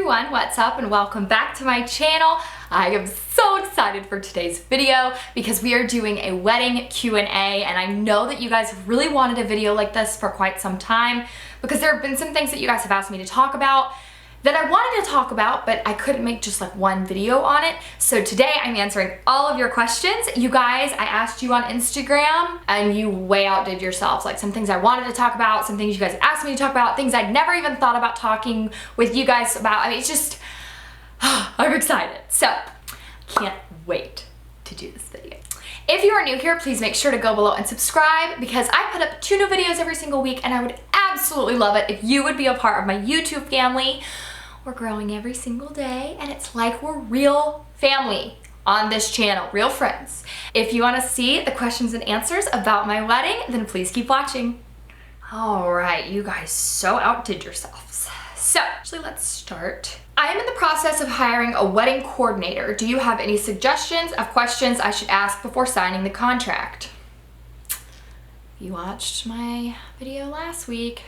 everyone, what's up and welcome back to my channel. I am so excited for today's video because we are doing a wedding Q&A and I know that you guys really wanted a video like this for quite some time because there have been some things that you guys have asked me to talk about that I wanted to talk about, but I couldn't make just like one video on it. So today I'm answering all of your questions. You guys, I asked you on Instagram and you way outdid yourselves. Like some things I wanted to talk about, some things you guys asked me to talk about, things I'd never even thought about talking with you guys about. I mean, it's just, I'm excited. So, can't wait to do this video. If you are new here, please make sure to go below and subscribe because I put up 2 new videos every single week and I would absolutely love it if you would be a part of my YouTube family. We're growing every single day and it's like we're real family on this channel, real friends. If you want to see the questions and answers about my wedding, then please keep watching. All right, you guys so outdid yourselves. So actually let's start. I am in the process of hiring a wedding coordinator. Do you have any suggestions of questions I should ask before signing the contract? If you watched my video last week,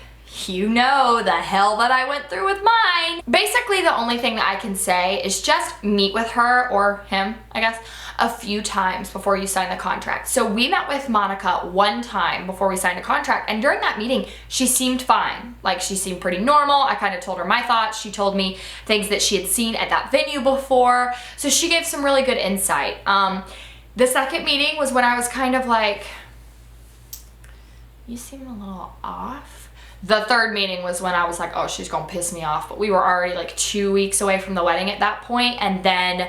you know the hell that I went through with mine. Basically, the only thing that I can say is just meet with her, or him, I guess, a few times before you sign the contract. So we met with Monica one time before we signed a contract, and during that meeting, she seemed fine. Like, she seemed pretty normal. I kind of told her my thoughts. She told me things that she had seen at that venue before. So she gave some really good insight. The second meeting was when I was kind of like, you seem a little off. The third meeting was when I was like, oh, she's gonna piss me off. But we were already like 2 weeks away from the wedding at that point. And then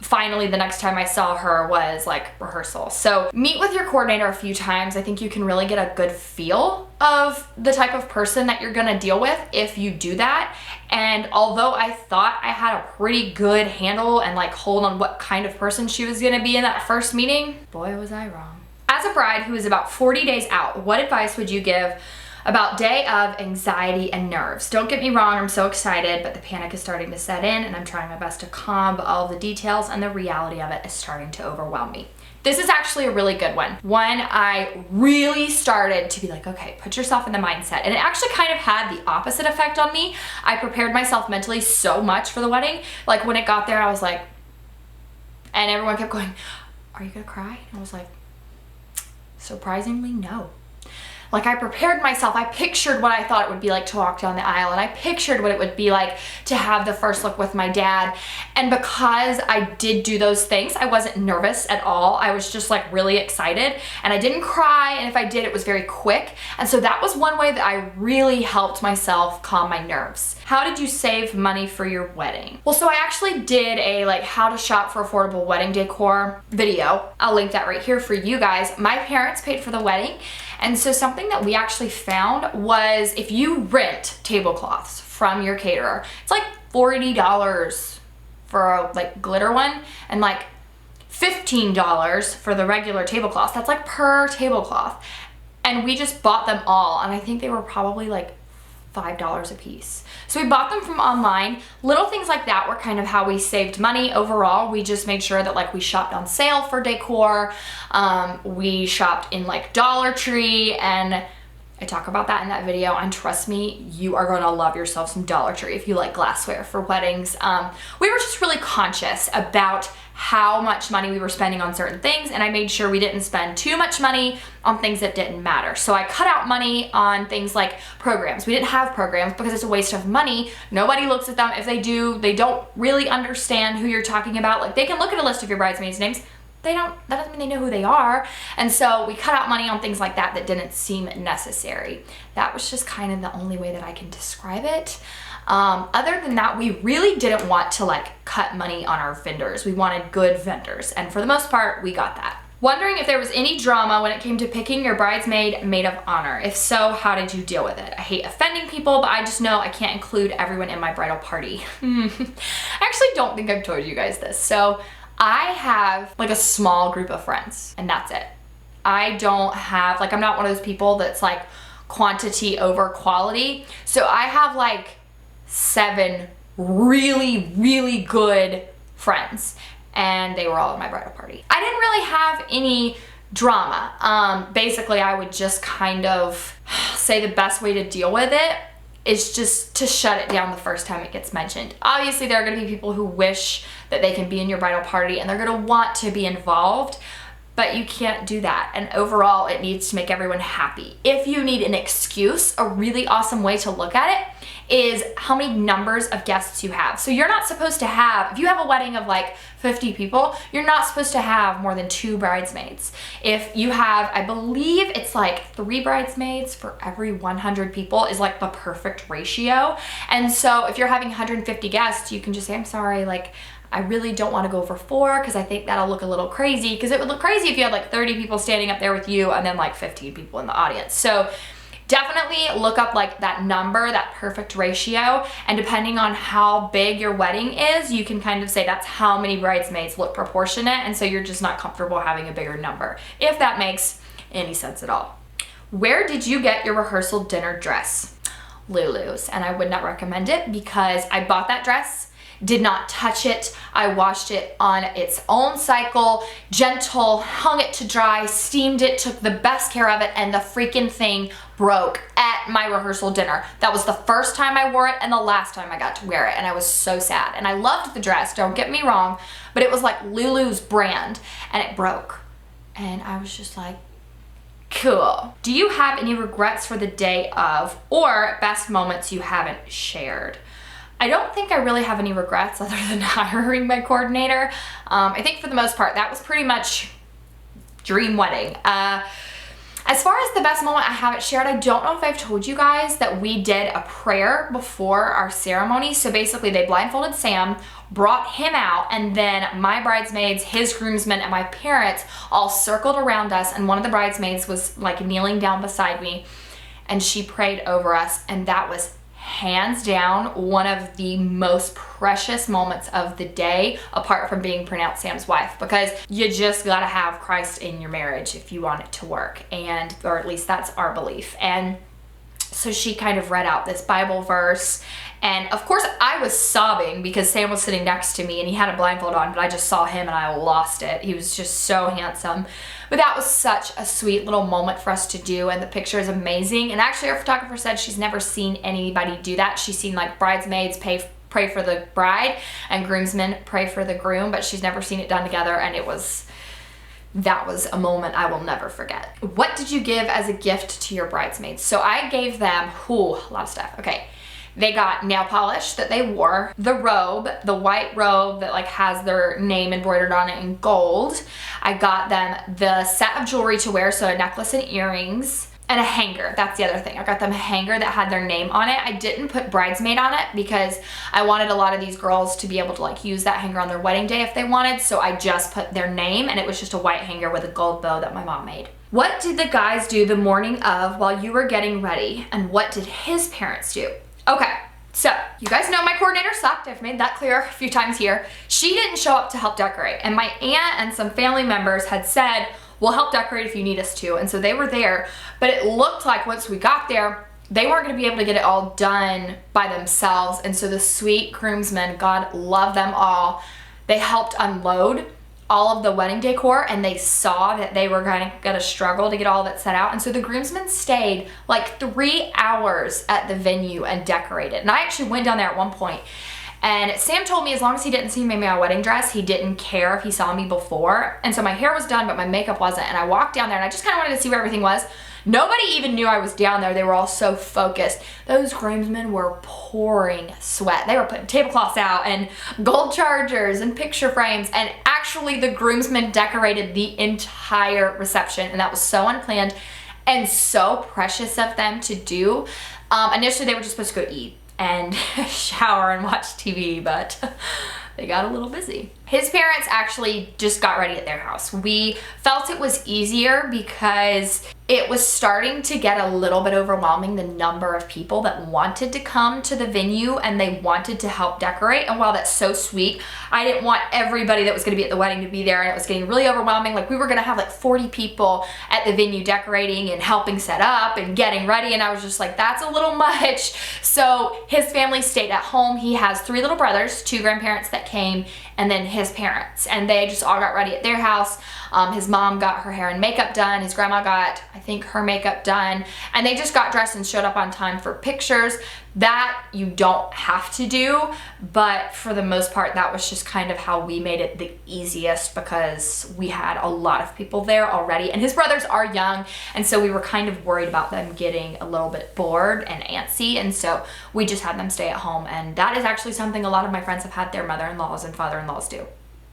finally the next time I saw her was like rehearsal. So meet with your coordinator a few times. I think you can really get a good feel of the type of person that you're gonna deal with if you do that. And although I thought I had a pretty good handle and like hold on what kind of person she was gonna be in that first meeting, boy, was I wrong. As a bride who is about 40 days out, what advice would you give about day of anxiety and nerves? Don't get me wrong, I'm so excited, but the panic is starting to set in and I'm trying my best to calm, but all the details and the reality of it is starting to overwhelm me. This is actually a really good one. One I really started to be like, okay, put yourself in the mindset. And it actually kind of had the opposite effect on me. I prepared myself mentally so much for the wedding. Like when it got there, I was like, and everyone kept going, are you gonna cry? And I was like, surprisingly, no. Like I prepared myself, I pictured what I thought it would be like to walk down the aisle, and I pictured what it would be like to have the first look with my dad. And because I did do those things, I wasn't nervous at all. I was just like really excited and I didn't cry, and if I did, it was very quick. And so that was one way that I really helped myself calm my nerves. How did you save money for your wedding? Well, so I actually did a like how to shop for affordable wedding decor video. I'll link that right here for you guys. My parents paid for the wedding. And so something that we actually found was if you rent tablecloths from your caterer, it's like $40 for a like glitter one and like $15 for the regular tablecloths. That's like per tablecloth. And we just bought them all, and I think they were probably like $5 a piece. So we bought them from online. Little things like that were kind of how we saved money overall. We just made sure that like we shopped on sale for decor. We shopped in like Dollar Tree, and I talk about that in that video, and trust me, you are gonna love yourself some Dollar Tree if you like glassware for weddings. We were just really conscious about how much money we were spending on certain things, and I made sure we didn't spend too much money on things that didn't matter. So I cut out money on things like programs. We didn't have programs because it's a waste of money. Nobody looks at them. If they do, they don't really understand who you're talking about. Like they can look at a list of your bridesmaids' names. That doesn't mean they know who they are. And so we cut out money on things like that that didn't seem necessary. That was just kind of the only way that I can describe it. Other than that, we really didn't want to like cut money on our vendors. We wanted good vendors, and for the most part, we got that. Wondering if there was any drama when it came to picking your bridesmaid maid of honor. If so, how did you deal with it? I hate offending people, but I just know I can't include everyone in my bridal party. I actually don't think I've told you guys this. So I have like a small group of friends, and that's it. I don't have, like, I'm not one of those people that's like quantity over quality. So I have like 7 really, really good friends, and they were all at my bridal party. I didn't really have any drama. Basically, I would just kind of say the best way to deal with it is just to shut it down the first time it gets mentioned. Obviously, there are gonna be people who wish that they can be in your bridal party and they're gonna want to be involved, but you can't do that. And overall, it needs to make everyone happy. If you need an excuse, a really awesome way to look at it is how many numbers of guests you have. So you're not supposed to have, if you have a wedding of like 50 people, you're not supposed to have more than 2 bridesmaids. If you have, I believe it's like 3 bridesmaids for every 100 people is like the perfect ratio. And so if you're having 150 guests, you can just say, I'm sorry, like, I really don't want to go over 4 because I think that'll look a little crazy, because it would look crazy if you had like 30 people standing up there with you and then like 15 people in the audience. So definitely look up like that number, that perfect ratio, and depending on how big your wedding is, you can kind of say that's how many bridesmaids look proportionate, and so you're just not comfortable having a bigger number, if that makes any sense at all. Where did you get your rehearsal dinner dress? Lulu's, and I would not recommend it because I bought that dress, did not touch it. I washed it on its own cycle, gentle, hung it to dry, steamed it, took the best care of it, and the freaking thing broke at my rehearsal dinner. That was the first time I wore it and the last time I got to wear it, and I was so sad. And I loved the dress, don't get me wrong, but it was like Lulu's brand, and it broke. And I was just like, cool. Do you have any regrets for the day of, or best moments you haven't shared? I don't think I really have any regrets other than hiring my coordinator. I think for the most part, that was pretty much dream wedding. As far as the best moment I haven't shared, I don't know if I've told you guys that we did a prayer before our ceremony. So basically they blindfolded Sam, brought him out, and then my bridesmaids, his groomsmen, and my parents all circled around us, and one of the bridesmaids was like kneeling down beside me, and she prayed over us, and that was hands down one of the most precious moments of the day, apart from being pronounced Sam's wife, because you just gotta have Christ in your marriage if you want it to work, and or at least that's our belief. And so she kind of read out this Bible verse, and of course I was sobbing because Sam was sitting next to me and he had a blindfold on, but I just saw him and I lost it. He was just so handsome. But that was such a sweet little moment for us to do, and the picture is amazing. And actually our photographer said she's never seen anybody do that. She's seen like bridesmaids pray for the bride and groomsmen pray for the groom, but she's never seen it done together, and that was a moment I will never forget. What did you give as a gift to your bridesmaids? So I gave them, a lot of stuff. Okay. They got nail polish that they wore, the robe, the white robe that like has their name embroidered on it in gold. I got them the set of jewelry to wear, so a necklace and earrings, and a hanger. That's the other thing. I got them a hanger that had their name on it. I didn't put bridesmaid on it because I wanted a lot of these girls to be able to like use that hanger on their wedding day if they wanted, so I just put their name, and it was just a white hanger with a gold bow that my mom made. What did the guys do the morning of while you were getting ready, and what did his parents do? Okay, so you guys know my coordinator sucked. I've made that clear a few times here. She didn't show up to help decorate, and my aunt and some family members had said, we'll help decorate if you need us to, and so they were there, but it looked like once we got there, they weren't gonna be able to get it all done by themselves, and so the sweet groomsmen, God love them all, they helped unload all of the wedding decor, and they saw that they were gonna struggle to get all of it set out, and so the groomsmen stayed like 3 hours at the venue and decorated. And I actually went down there at one point, and Sam told me as long as he didn't see me in my wedding dress, he didn't care if he saw me before. And so my hair was done, but my makeup wasn't, and I walked down there and I just kind of wanted to see where everything was. Nobody even knew I was down there. They were all so focused. Those groomsmen were pouring sweat. They were putting tablecloths out and gold chargers and picture frames, and actually the groomsmen decorated the entire reception, and that was so unplanned and so precious of them to do. Initially they were just supposed to go eat and shower and watch TV, but they got a little busy. His parents actually just got ready at their house. We felt it was easier because it was starting to get a little bit overwhelming, the number of people that wanted to come to the venue and they wanted to help decorate. And while that's so sweet, I didn't want everybody that was gonna be at the wedding to be there, and it was getting really overwhelming. Like we were gonna have like 40 people at the venue decorating and helping set up and getting ready, and I was just like, that's a little much. So his family stayed at home. He has 3 little brothers, 2 grandparents that came, and then his his parents, and they just all got ready at their house. His mom got her hair and makeup done. His grandma got, I think, her makeup done, and they just got dressed and showed up on time for pictures. That you don't have to do, but for the most part, that was just kind of how we made it the easiest, because we had a lot of people there already, and his brothers are young, and so we were kind of worried about them getting a little bit bored and antsy, and so we just had them stay at home. And that is actually something a lot of my friends have had their mother-in-laws and father-in-laws do.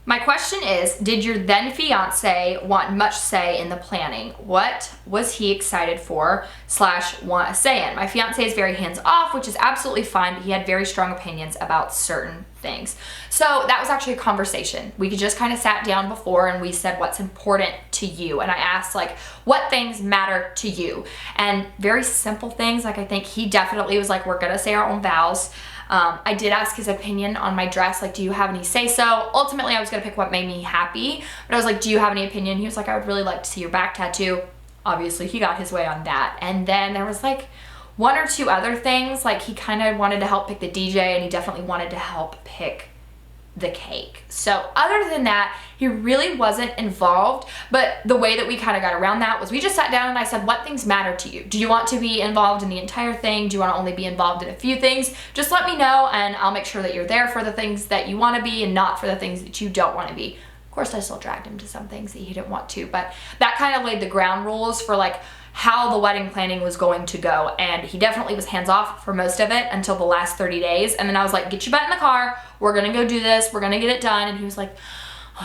My question is, did your then fiance want much say in the planning? What was he excited for / want a say in? My fiance is very hands off, which is absolutely fine, but he had very strong opinions about certain things. So that was actually a conversation. We just kind of sat down before and we said, what's important to you? And I asked, like, what things matter to you? And very simple things, like I think he definitely was like, we're gonna say our own vows. I did ask his opinion on my dress, like, do you have any say-so? Ultimately, I was gonna pick what made me happy, but I was like, do you have any opinion? He was like, I would really like to see your back tattoo. Obviously, he got his way on that. And then there was like 1 or 2 other things, like he kind of wanted to help pick the DJ, and he definitely wanted to help pick the cake. So other than that, he really wasn't involved, but the way that we kind of got around that was we just sat down and I said, what things matter to you? Do you want to be involved in the entire thing? Do you want to only be involved in a few things? Just let me know, and I'll make sure that you're there for the things that you want to be and not for the things that you don't want to be. Of course, I still dragged him to some things that he didn't want to, but that kind of laid the ground rules for like how the wedding planning was going to go. And he definitely was hands off for most of it until the last 30 days. And then I was like, get your butt in the car. We're gonna go do this. We're gonna get it done. And he was like,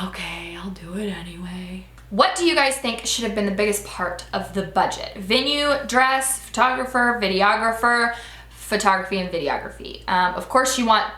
okay, I'll do it anyway. What do you guys think should have been the biggest part of the budget? Venue, dress, photographer, videographer, photography and videography. Of course you want,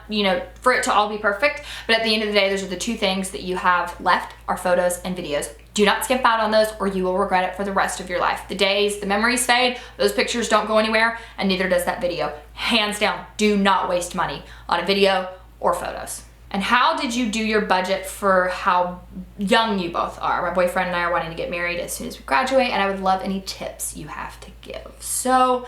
for it to all be perfect, but at the end of the day, those are the 2 things that you have left are photos and videos. Do not skimp out on those or you will regret it for the rest of your life. The days, the memories fade, those pictures don't go anywhere, and neither does that video. Hands down, do not waste money on a video or photos. And how did you do your budget for how young you both are? My boyfriend and I are wanting to get married as soon as we graduate, and I would love any tips you have to give. So,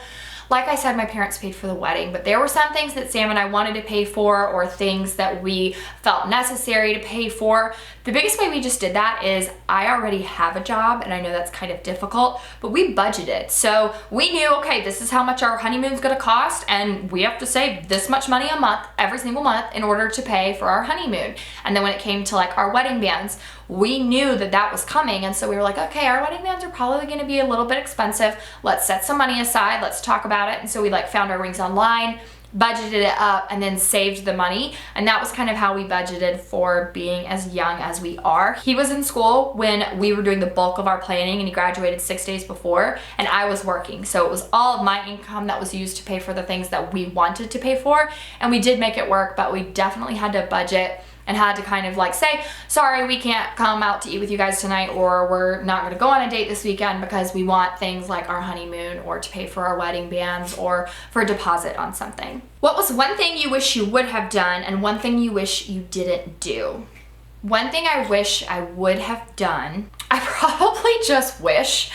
like I said, my parents paid for the wedding, but there were some things that Sam and I wanted to pay for, or things that we felt necessary to pay for. The biggest way we just did that is I already have a job, and I know that's kind of difficult, but we budgeted. So we knew, okay, this is how much our honeymoon's gonna cost, and we have to save this much money a month, every single month, in order to pay for our honeymoon. And then when it came to like our wedding bands, we knew that that was coming, and so we were like, okay, our wedding bands are probably gonna be a little bit expensive. Let's set some money aside, let's talk about it. And so we like found our rings online, budgeted it up, and then saved the money. And that was kind of how we budgeted for being as young as we are. He was in school when we were doing the bulk of our planning, and he graduated 6 days before, and I was working. So it was all of my income that was used to pay for the things that we wanted to pay for. And we did make it work, but we definitely had to budget and had to kind of like say, sorry, we can't come out to eat with you guys tonight, or we're not gonna go on a date this weekend because we want things like our honeymoon, or to pay for our wedding bands, or for a deposit on something. What was one thing you wish you would have done, and one thing you wish you didn't do? One thing I wish I would have done, I probably just wish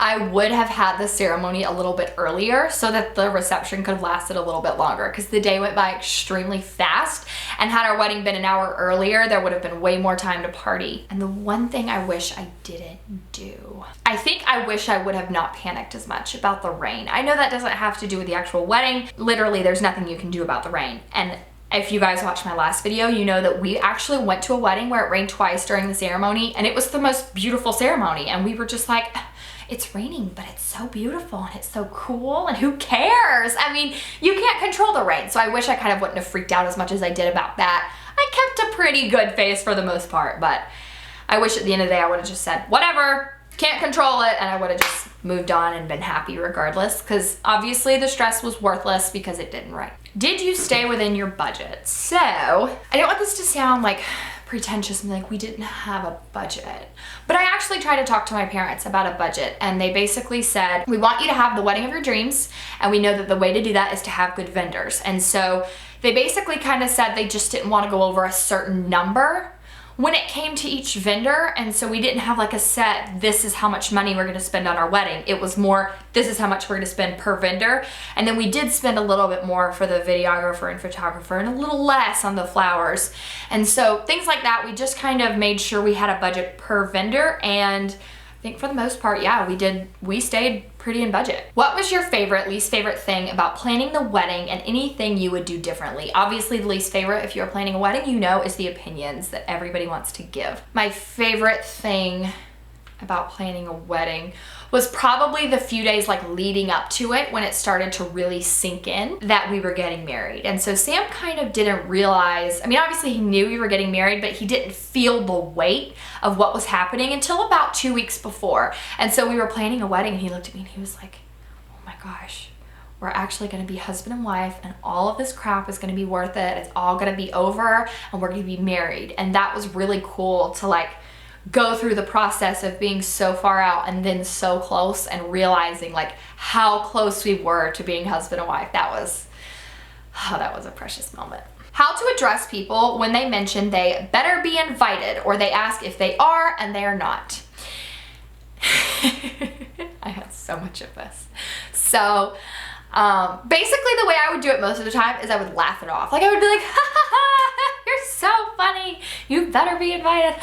I would have had the ceremony a little bit earlier so that the reception could have lasted a little bit longer, because the day went by extremely fast, and had our wedding been an hour earlier, there would have been way more time to party. And the one thing I wish I didn't do, I think I wish I would have not panicked as much about the rain. I know that doesn't have to do with the actual wedding. Literally, there's nothing you can do about the rain. And if you guys watched my last video, you know that we actually went to a wedding where it rained twice during the ceremony, and it was the most beautiful ceremony. And we were just like, it's raining, but it's so beautiful and it's so cool, and who cares? I mean, you can't control the rain. So I wish I kind of wouldn't have freaked out as much as I did about that. I kept a pretty good face for the most part, but I wish at the end of the day I would have just said, whatever, can't control it, and I would have just moved on and been happy regardless, because obviously the stress was worthless because it didn't rain. Did you stay within your budget? So, I don't want this to sound like pretentious and like we didn't have a budget, but I actually tried to talk to my parents about a budget, and they basically said, we want you to have the wedding of your dreams, and we know that the way to do that is to have good vendors. And so they basically kind of said they just didn't want to go over a certain number, when it came to each vendor. And so we didn't have like a set, this is how much money we're gonna spend on our wedding. It was more, this is how much we're gonna spend per vendor. And then we did spend a little bit more for the videographer and photographer and a little less on the flowers. And so things like that, we just kind of made sure we had a budget per vendor. And I think for the most part, yeah, we stayed pretty in budget. What was your favorite, least favorite thing about planning the wedding and anything you would do differently? Obviously the least favorite, if you're planning a wedding, you know, is the opinions that everybody wants to give. My favorite thing about planning a wedding was probably the few days like leading up to it, when it started to really sink in that we were getting married. And so Sam kind of didn't realize, I mean, obviously he knew we were getting married, but he didn't feel the weight of what was happening until about 2 weeks before. And so we were planning a wedding and he looked at me and he was like, oh my gosh, we're actually gonna be husband and wife and all of this crap is gonna be worth it. It's all gonna be over and we're gonna be married. And that was really cool to like go through the process of being so far out and then so close and realizing like how close we were to being husband and wife. That was a precious moment. How to address people when they mention they better be invited, or they ask if they are and they are not. I had so much of this. So basically the way I would do it most of the time is I would laugh it off. Like I would be like, ha ha ha, you're so funny. You better be invited.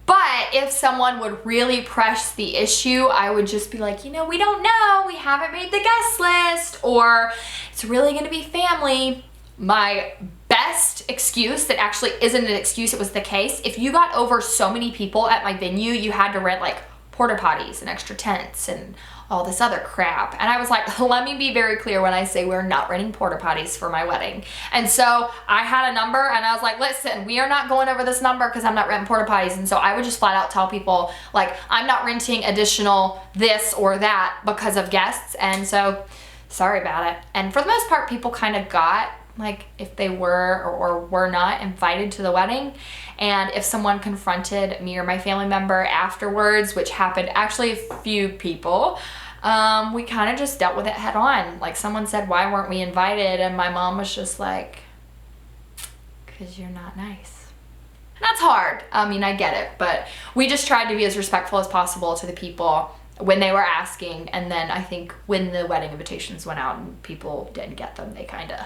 But if someone would really press the issue, I would just be like, you know, we don't know, we haven't made the guest list, or it's really gonna be family. My best excuse that actually isn't an excuse, it was the case, if you got over so many people at my venue, you had to rent like porta potties and extra tents and all this other crap. And I was like, let me be very clear when I say we're not renting porta potties for my wedding. And so I had a number and I was like, listen, we are not going over this number because I'm not renting porta potties. And so I would just flat out tell people like, I'm not renting additional this or that because of guests. And so sorry about it. And for the most part, people kind of got like if they were or were not invited to the wedding. And if someone confronted me or my family member afterwards, which happened actually a few people, we kind of just dealt with it head on. Like someone said, why weren't we invited? And my mom was just like, because you're not nice. And that's hard. I mean, I get it, but we just tried to be as respectful as possible to the people when they were asking. And then I think when the wedding invitations went out and people didn't get them, they kind of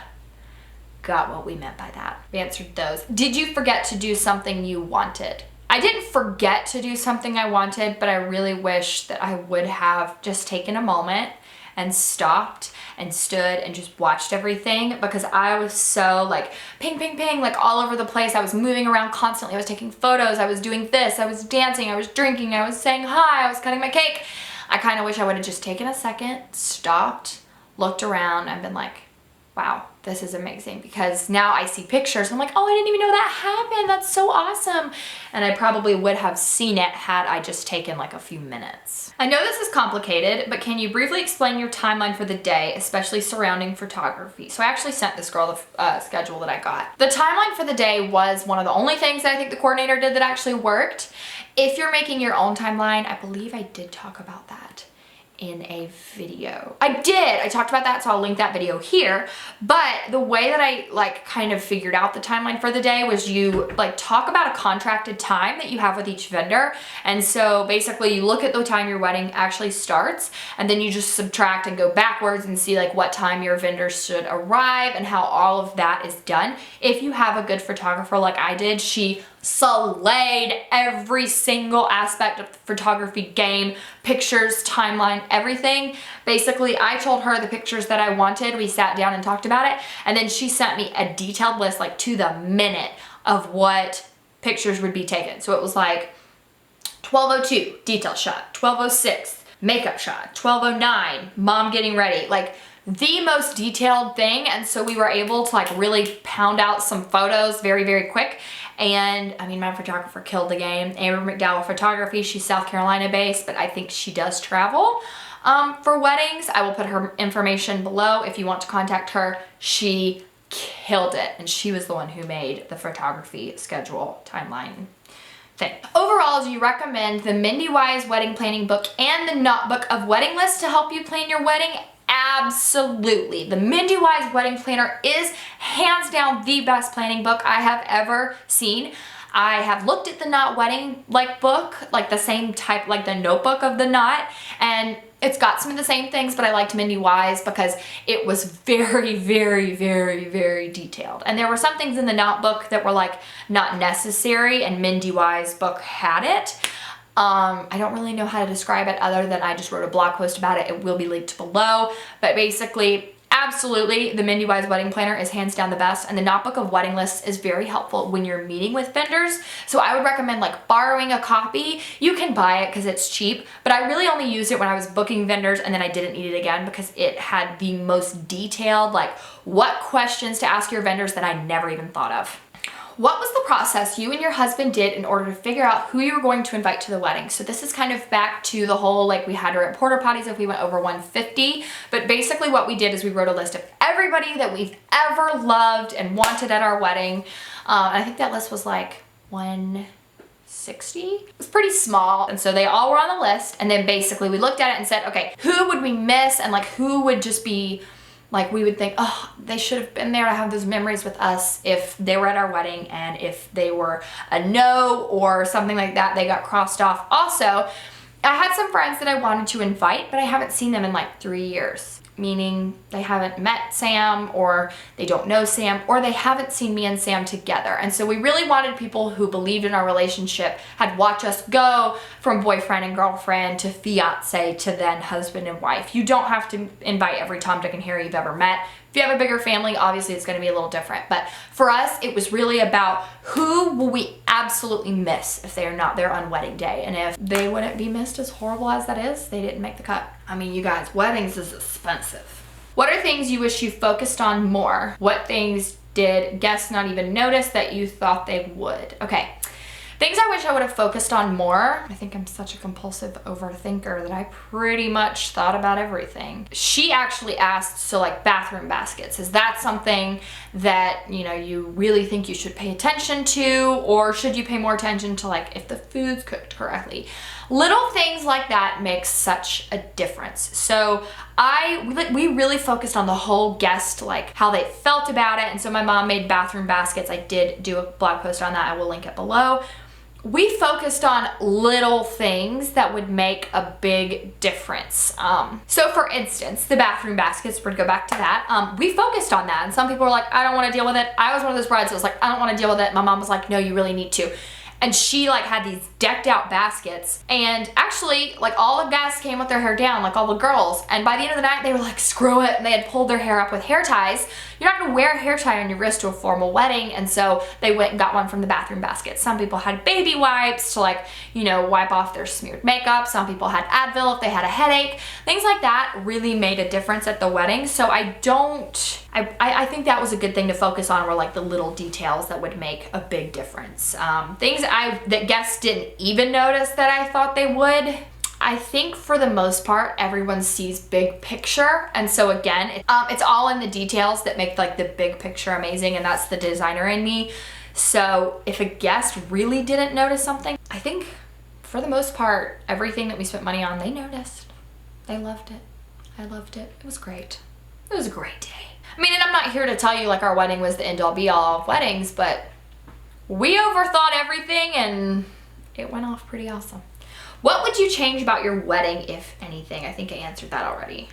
got what we meant by that. We answered those. Did you forget to do something you wanted? I didn't forget to do something I wanted, but I really wish that I would have just taken a moment and stopped and stood and just watched everything, because I was so like ping, ping, ping, like all over the place. I was moving around constantly. I was taking photos. I was doing this. I was dancing. I was drinking. I was saying hi. I was cutting my cake. I kind of wish I would have just taken a second, stopped, looked around and been like, wow, this is amazing, because now I see pictures. I'm like, oh, I didn't even know that happened. That's so awesome. And I probably would have seen it had I just taken like a few minutes. I know this is complicated, but can you briefly explain your timeline for the day, especially surrounding photography? So I actually sent this girl the schedule that I got. The timeline for the day was one of the only things that I think the coordinator did that actually worked. If you're making your own timeline, I believe I did talk about that in a video. I talked about that, so I'll link that video here. But the way that I like kind of figured out the timeline for the day was you like talk about a contracted time that you have with each vendor. And so basically you look at the time your wedding actually starts, and then you just subtract and go backwards and see like what time your vendors should arrive and how all of that is done. If you have a good photographer like I did, she slayed every single aspect of the photography game, pictures, timeline, everything. Basically, I told her the pictures that I wanted. We sat down and talked about it. And then she sent me a detailed list, like to the minute, of what pictures would be taken. So it was like 12:02, detail shot, 12:06, makeup shot, 12:09, mom getting ready. Like the most detailed thing. And so we were able to like really pound out some photos very, very quick. And I mean, my photographer killed the game. Amber McDowell Photography, she's South Carolina based, but I think she does travel for weddings. I will put her information below if you want to contact her. She killed it, and she was the one who made the photography schedule timeline thing. Overall, do you recommend the Mindy Wise Wedding Planning Book and the Knot Book of Wedding Lists to help you plan your wedding? Absolutely. The Mindy Wise Wedding Planner is hands down the best planning book I have ever seen. I have looked at the Knot wedding like book, like the same type, like the notebook of the Knot, and it's got some of the same things, but I liked Mindy Wise because it was very, very, very, very detailed. And there were some things in the Knot book that were like not necessary, and Mindy Wise book had it. I don't really know how to describe it other than I just wrote a blog post about it. It will be linked below, but basically, absolutely, the Mindy Wise wedding planner is hands down the best, and the Knot book of wedding lists is very helpful when you're meeting with vendors. So I would recommend like borrowing a copy. You can buy it because it's cheap, but I really only used it when I was booking vendors, and then I didn't need it again because it had the most detailed, like what questions to ask your vendors that I never even thought of. What was the process you and your husband did in order to figure out who you were going to invite to the wedding? So this is kind of back to the whole, like we had her at porta potties if we went over 150, but basically what we did is we wrote a list of everybody that we've ever loved and wanted at our wedding. I think that list was like 160. It was pretty small, and so they all were on the list, and then basically we looked at it and said, okay, who would we miss, and like who would just be like, we would think, oh, they should have been there to have those memories with us if they were at our wedding, and if they were a no or something like that, they got crossed off. Also, I had some friends that I wanted to invite, but I haven't seen them in like 3 years. Meaning they haven't met Sam, or they don't know Sam, or they haven't seen me and Sam together. And so we really wanted people who believed in our relationship, had watched us go from boyfriend and girlfriend to fiance to then husband and wife. You don't have to invite every Tom, Dick, and Harry you've ever met. If you have a bigger family, obviously it's going to be a little different. But for us, it was really about who will we absolutely miss if they are not there on wedding day. And if they wouldn't be missed, as horrible as that is, they didn't make the cut. I mean, you guys, weddings is expensive. What are things you wish you focused on more? What things did guests not even notice that you thought they would? Okay. Things I wish I would have focused on more. I think I'm such a compulsive overthinker that I pretty much thought about everything. She actually asked, so like bathroom baskets, is that something that, you know, you really think you should pay attention to, or should you pay more attention to like if the food's cooked correctly? Little things like that make such a difference. So we really focused on the whole guest, like how they felt about it. And so my mom made bathroom baskets. I did do a blog post on that. I will link it below. We focused on little things that would make a big difference. So for instance, the bathroom baskets, we're to go back to that. We focused on that, and some people were like, I don't want to deal with it. I was one of those brides that was like, I don't want to deal with it. My mom was like, no, you really need to. And she like had these decked out baskets, and actually like all the guests came with their hair down, like all the girls, and by the end of the night they were like, screw it, and they had pulled their hair up with hair ties. You're not gonna wear a hair tie on your wrist to a formal wedding, and so they went and got one from the bathroom basket. Some people had baby wipes to like, you know, wipe off their smeared makeup. Some people had Advil if they had a headache. Things like that really made a difference at the wedding. So I think that was a good thing to focus on, were like the little details that would make a big difference. Things that guests didn't even notice that I thought they would. I think for the most part, everyone sees big picture. And so again, it's all in the details that make like the big picture amazing, and that's the designer in me. So if a guest really didn't notice something, I think for the most part, everything that we spent money on, they noticed. They loved it. I loved it. It was great. It was a great day. I mean, and I'm not here to tell you like our wedding was the end all be all of weddings, but we overthought everything and it went off pretty awesome. What would you change about your wedding, if anything? I think I answered that already.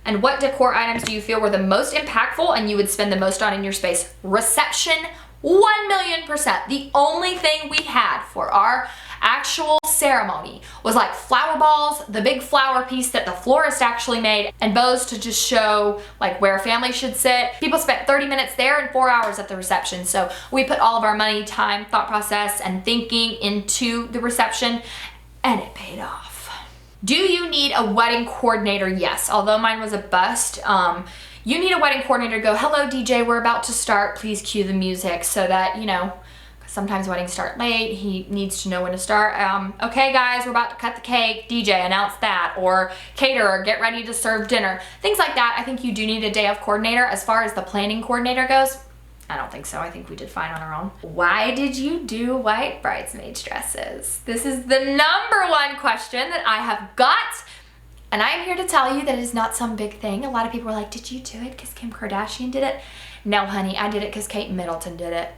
And what decor items do you feel were the most impactful and you would spend the most on in your space? Reception, 1,000,000%. The only thing we had for our actual ceremony was like flower balls, the big flower piece that the florist actually made, and bows to just show like where a family should sit. People spent 30 minutes there and 4 hours at the reception. So we put all of our money, time, thought process, and thinking into the reception, and it paid off. Do you need a wedding coordinator? Yes, although mine was a bust. You need a wedding coordinator to go, hello DJ, we're about to start, please cue the music, so that, you know, sometimes weddings start late, he needs to know when to start. Okay guys, we're about to cut the cake, DJ, announce that, or caterer, get ready to serve dinner. Things like that. I think you do need a day of coordinator. As far as the planning coordinator goes, I don't think so. I think we did fine on our own. Why did you do white bridesmaid dresses? This is the #1 question that I have got. And I'm here to tell you that it is not some big thing. A lot of people are like, did you do it because Kim Kardashian did it? No, honey, I did it because Kate Middleton did it.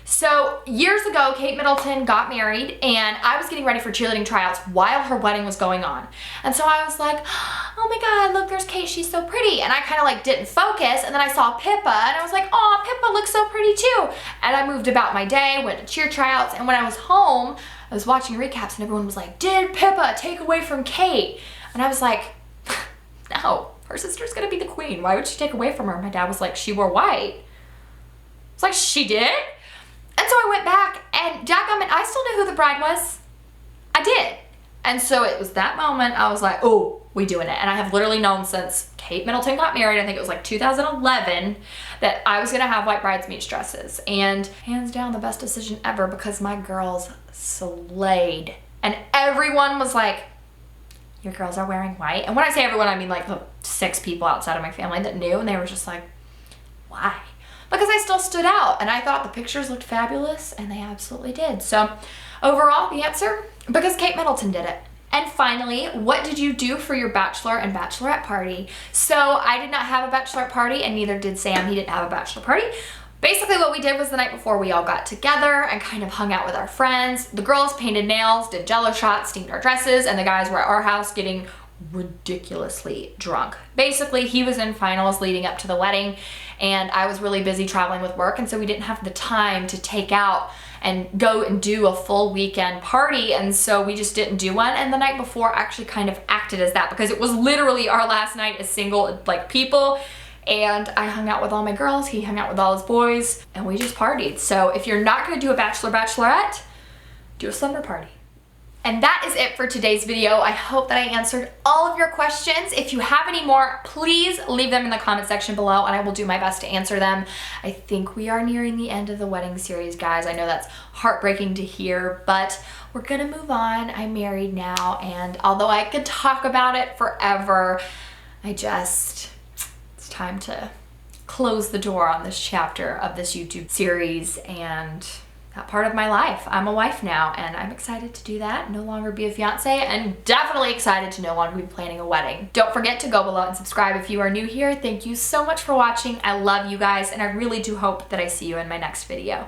So years ago, Kate Middleton got married and I was getting ready for cheerleading tryouts while her wedding was going on. And so I was like, oh my God, look, there's Kate, she's so pretty. And I kind of like didn't focus, and then I saw Pippa and I was like, oh, Pippa looks so pretty too. And I moved about my day, went to cheer tryouts, and when I was home, I was watching recaps and everyone was like, did Pippa take away from Kate? And I was like, no, her sister's gonna be the queen. Why would she take away from her? My dad was like, she wore white. It's like, she did? And so I went back and dadgummit, I still knew who the bride was. I did. And so it was that moment I was like, oh, we doing it. And I have literally known since Kate Middleton got married, I think it was like 2011, that I was gonna have white bridesmaids dresses. And hands down, the best decision ever, because my girls slayed. And everyone was like, your girls are wearing white? And when I say everyone, I mean like the 6 people outside of my family that knew, and they were just like, why? Because I still stood out and I thought the pictures looked fabulous, and they absolutely did. So overall, the answer, because Kate Middleton did it. And finally, what did you do for your bachelor and bachelorette party? So I did not have a bachelorette party, and neither did Sam. He didn't have a bachelor party. Basically what we did was the night before we all got together and kind of hung out with our friends. The girls painted nails, did jello shots, steamed our dresses, and the guys were at our house getting ridiculously drunk. Basically, he was in finals leading up to the wedding, and I was really busy traveling with work, and so we didn't have the time to take out and go and do a full weekend party, and so we just didn't do one. And the night before actually kind of acted as that, because it was literally our last night as single like people, and I hung out with all my girls, he hung out with all his boys, and we just partied. So if you're not gonna do a bachelor, bachelorette, do a slumber party. And that is it for today's video. I hope that I answered all of your questions. If you have any more, please leave them in the comment section below and I will do my best to answer them. I think we are nearing the end of the wedding series, guys. I know that's heartbreaking to hear, but we're gonna move on. I'm married now, and although I could talk about it forever, it's time to close the door on this chapter of this YouTube series and that part of my life. I'm a wife now, and I'm excited to do that, no longer be a fiance, and definitely excited to no longer be planning a wedding. Don't forget to go below and subscribe if you are new here. Thank you so much for watching. I love you guys, and I really do hope that I see you in my next video.